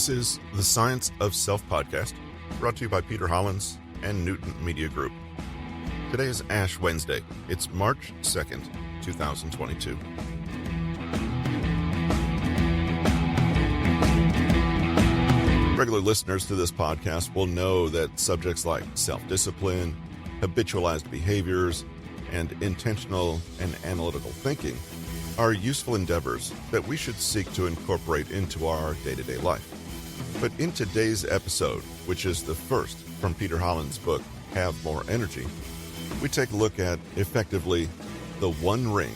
This is the Science of Self podcast, brought to you by Peter Hollins and Newton Media Group. Today is Ash Wednesday. It's March 2nd, 2022. Regular listeners to this podcast will know that subjects like self-discipline, habitualized behaviors, and intentional and analytical thinking are useful endeavors that we should seek to incorporate into our day-to-day life. But in today's episode, which is the first from Peter Hollins' book, Have More Energy, we take a look at, effectively, the one ring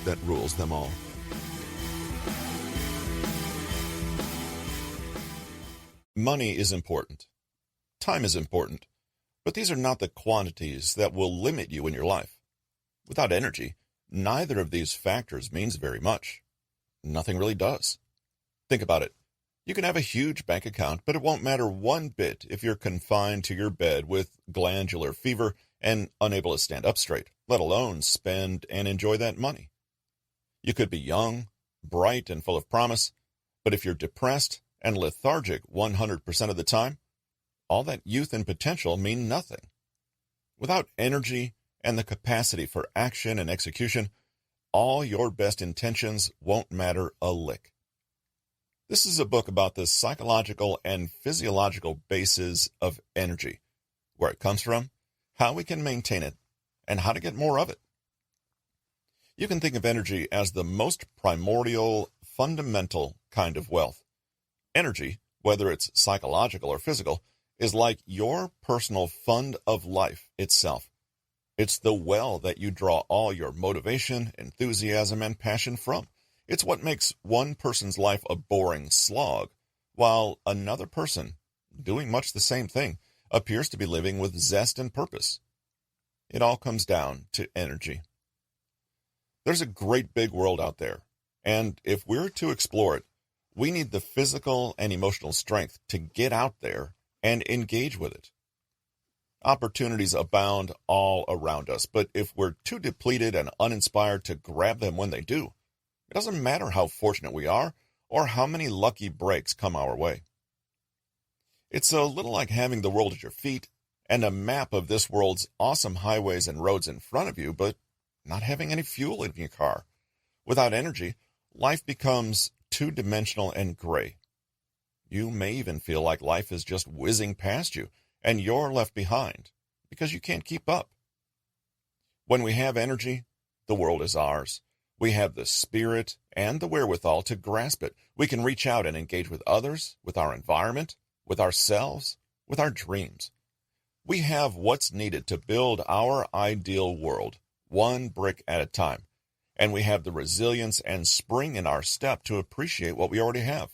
that rules them all. Money is important. Time is important. But these are not the quantities that will limit you in your life. Without energy, neither of these factors means very much. Nothing really does. Think about it. You can have a huge bank account, but it won't matter one bit if you're confined to your bed with glandular fever and unable to stand up straight, let alone spend and enjoy that money. You could be young, bright, and full of promise, but if you're depressed and lethargic 100% of the time, all that youth and potential mean nothing. Without energy and the capacity for action and execution, all your best intentions won't matter a lick. This is a book about the psychological and physiological bases of energy, where it comes from, how we can maintain it, and how to get more of it. You can think of energy as the most primordial, fundamental kind of wealth. Energy, whether it's psychological or physical, is like your personal fund of life itself. It's the well that you draw all your motivation, enthusiasm, and passion from. It's what makes one person's life a boring slog, while another person, doing much the same thing, appears to be living with zest and purpose. It all comes down to energy. There's a great big world out there, and if we're to explore it, we need the physical and emotional strength to get out there and engage with it. Opportunities abound all around us, but if we're too depleted and uninspired to grab them when they do, it doesn't matter how fortunate we are or how many lucky breaks come our way. It's a little like having the world at your feet and a map of this world's awesome highways and roads in front of you, but not having any fuel in your car. Without energy, life becomes two-dimensional and gray. You may even feel like life is just whizzing past you, and you're left behind because you can't keep up. When we have energy, the world is ours. We have the spirit and the wherewithal to grasp it. We can reach out and engage with others, with our environment, with ourselves, with our dreams. We have what's needed to build our ideal world, one brick at a time, and we have the resilience and spring in our step to appreciate what we already have.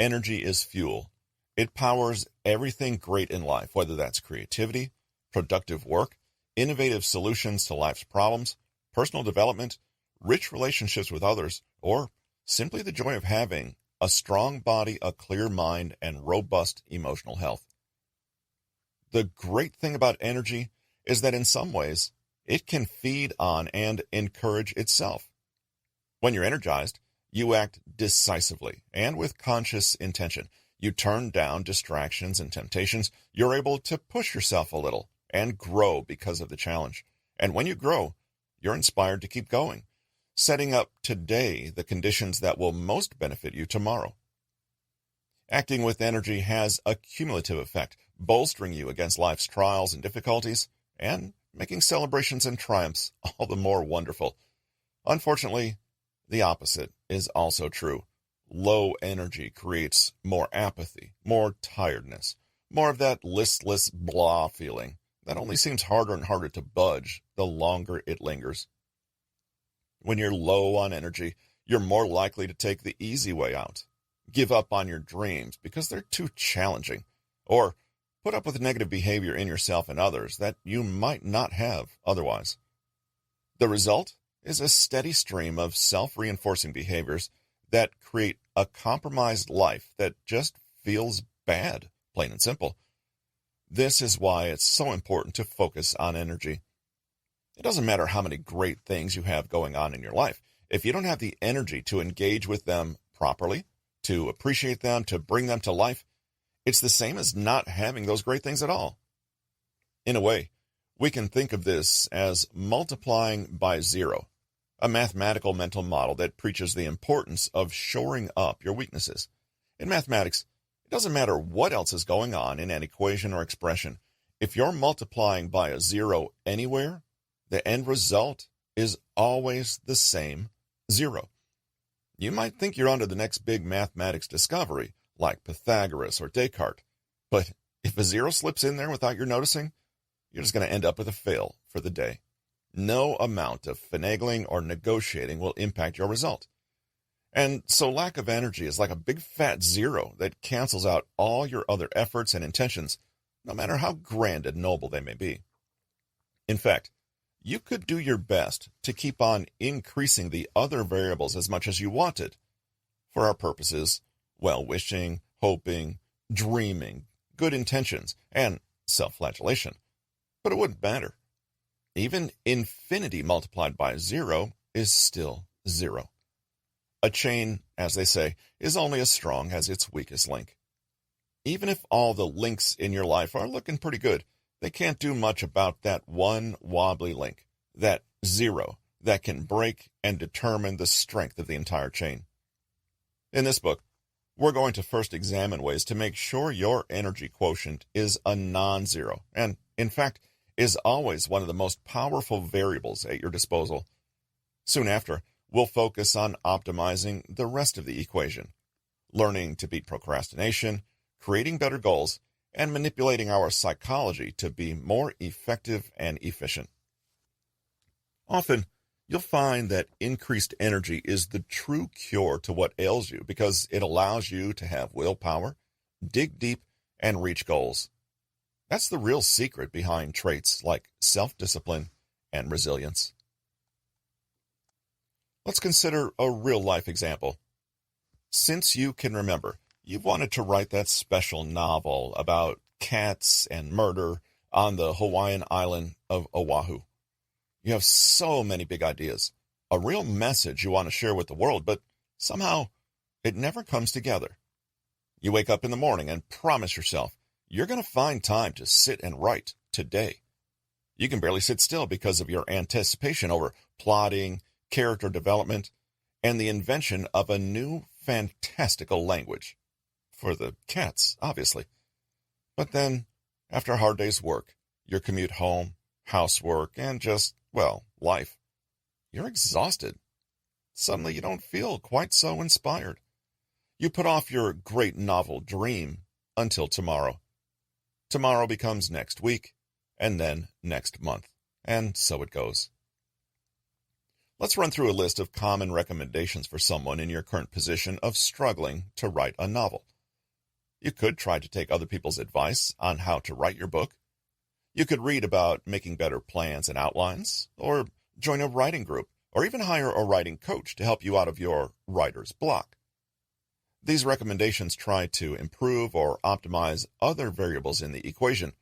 Energy is fuel. It powers everything great in life, whether that's creativity, productive work, innovative solutions to life's problems, personal development, rich relationships with others, or simply the joy of having a strong body, a clear mind, and robust emotional health. The great thing about energy is that in some ways, it can feed on and encourage itself. When you're energized, you act decisively and with conscious intention. You turn down distractions and temptations. You're able to push yourself a little and grow because of the challenge. And when you grow, you're inspired to keep going, setting up today the conditions that will most benefit you tomorrow. Acting with energy has a cumulative effect, bolstering you against life's trials and difficulties, and making celebrations and triumphs all the more wonderful. Unfortunately, the opposite is also true. Low energy creates more apathy, more tiredness, more of that listless blah feeling that only seems harder and harder to budge the longer it lingers. When you're low on energy, you're more likely to take the easy way out, give up on your dreams because they're too challenging, or put up with negative behavior in yourself and others that you might not have otherwise. The result is a steady stream of self-reinforcing behaviors that create a compromised life that just feels bad, plain and simple. This is why it's so important to focus on energy. It doesn't matter how many great things you have going on in your life. If you don't have the energy to engage with them properly, to appreciate them, to bring them to life, it's the same as not having those great things at all. In a way, we can think of this as multiplying by zero, a mathematical mental model that preaches the importance of shoring up your weaknesses. In mathematics, it doesn't matter what else is going on in an equation or expression. If you're multiplying by a zero anywhere, the end result is always the same, zero. You might think you're onto the next big mathematics discovery, like Pythagoras or Descartes, but if a zero slips in there without your noticing, you're just going to end up with a fail for the day. No amount of finagling or negotiating will impact your result. And so lack of energy is like a big fat zero that cancels out all your other efforts and intentions, no matter how grand and noble they may be. In fact, you could do your best to keep on increasing the other variables as much as you wanted. For our purposes, well-wishing, hoping, dreaming, good intentions, and self-flagellation. But it wouldn't matter. Even infinity multiplied by zero is still zero. A chain, as they say, is only as strong as its weakest link. Even if all the links in your life are looking pretty good, they can't do much about that one wobbly link, that zero, that can break and determine the strength of the entire chain. In this book, we're going to first examine ways to make sure your energy quotient is a non-zero, and, in fact, is always one of the most powerful variables at your disposal. Soon after, we'll focus on optimizing the rest of the equation, learning to beat procrastination, creating better goals, and manipulating our psychology to be more effective and efficient. Often, you'll find that increased energy is the true cure to what ails you because it allows you to have willpower, dig deep, and reach goals. That's the real secret behind traits like self-discipline and resilience. Let's consider a real-life example. Since you can remember, you've wanted to write that special novel about cats and murder on the Hawaiian island of Oahu. You have so many big ideas, a real message you want to share with the world, but somehow it never comes together. You wake up in the morning and promise yourself you're going to find time to sit and write today. You can barely sit still because of your anticipation over plotting, character development, and the invention of a new fantastical language. For the cats, obviously. But then, after a hard day's work, your commute home, housework, and just, well, life, you're exhausted. Suddenly you don't feel quite so inspired. You put off your great novel dream until tomorrow. Tomorrow becomes next week, and then next month, and so it goes. Let's run through a list of common recommendations for someone in your current position of struggling to write a novel. You could try to take other people's advice on how to write your book. You could read about making better plans and outlines, or join a writing group, or even hire a writing coach to help you out of your writer's block. These recommendations try to improve or optimize other variables in the equation,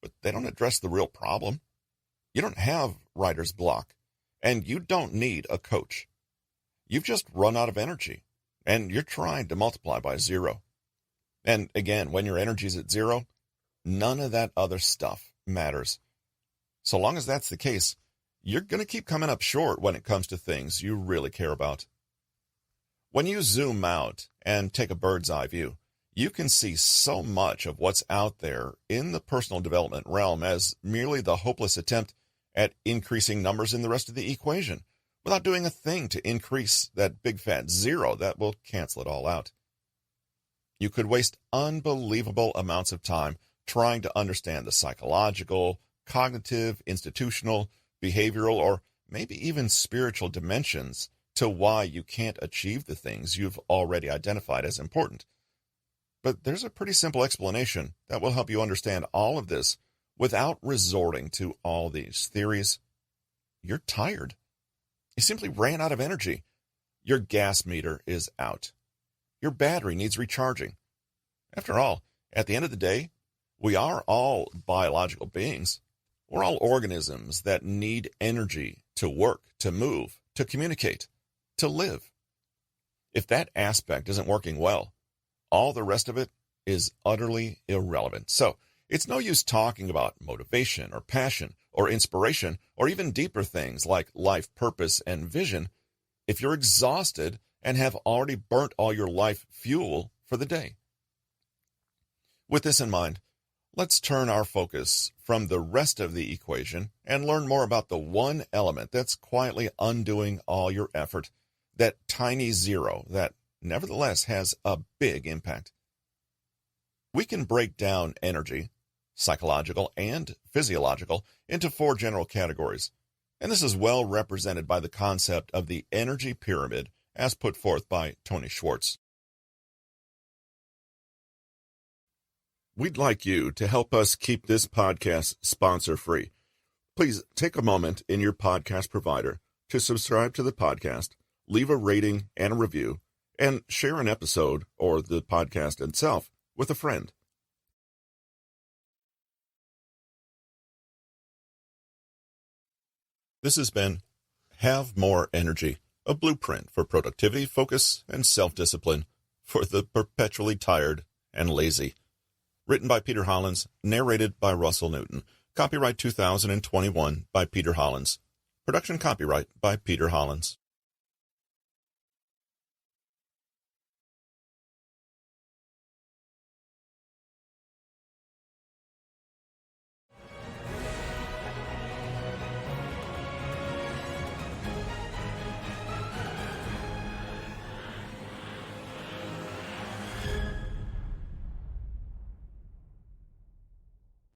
but they don't address the real problem. You don't have writer's block, and you don't need a coach. You've just run out of energy, and you're trying to multiply by zero. And again, when your energy's at zero, none of that other stuff matters. So long as that's the case, you're going to keep coming up short when it comes to things you really care about. When you zoom out and take a bird's eye view, you can see so much of what's out there in the personal development realm as merely the hopeless attempt at increasing numbers in the rest of the equation, without doing a thing to increase that big fat zero that will cancel it all out. You could waste unbelievable amounts of time trying to understand the psychological, cognitive, institutional, behavioral, or maybe even spiritual dimensions to why you can't achieve the things you've already identified as important. But there's a pretty simple explanation that will help you understand all of this without resorting to all these theories. You're tired. You simply ran out of energy. Your gas meter is out. Your battery needs recharging. After all, at the end of the day, we are all biological beings. We're all organisms that need energy to work, to move, to communicate, to live. If that aspect isn't working well, all the rest of it is utterly irrelevant. So it's no use talking about motivation or passion or inspiration or even deeper things like life purpose and vision if you're exhausted and have already burnt all your life fuel for the day. With this in mind, let's turn our focus from the rest of the equation and learn more about the one element that's quietly undoing all your effort, that tiny zero that nevertheless has a big impact. We can break down energy, psychological and physiological, into 4 general categories, and this is well represented by the concept of the energy pyramid as put forth by Tony Schwartz. We'd like you to help us keep this podcast sponsor-free. Please take a moment in your podcast provider to subscribe to the podcast, leave a rating and a review, and share an episode or the podcast itself with a friend. This has been Have More Energy, a blueprint for productivity, focus, and self-discipline for the perpetually tired and lazy. Written by Peter Hollins, narrated by Russell Newton. Copyright 2021 by Peter Hollins. Production copyright by Peter Hollins.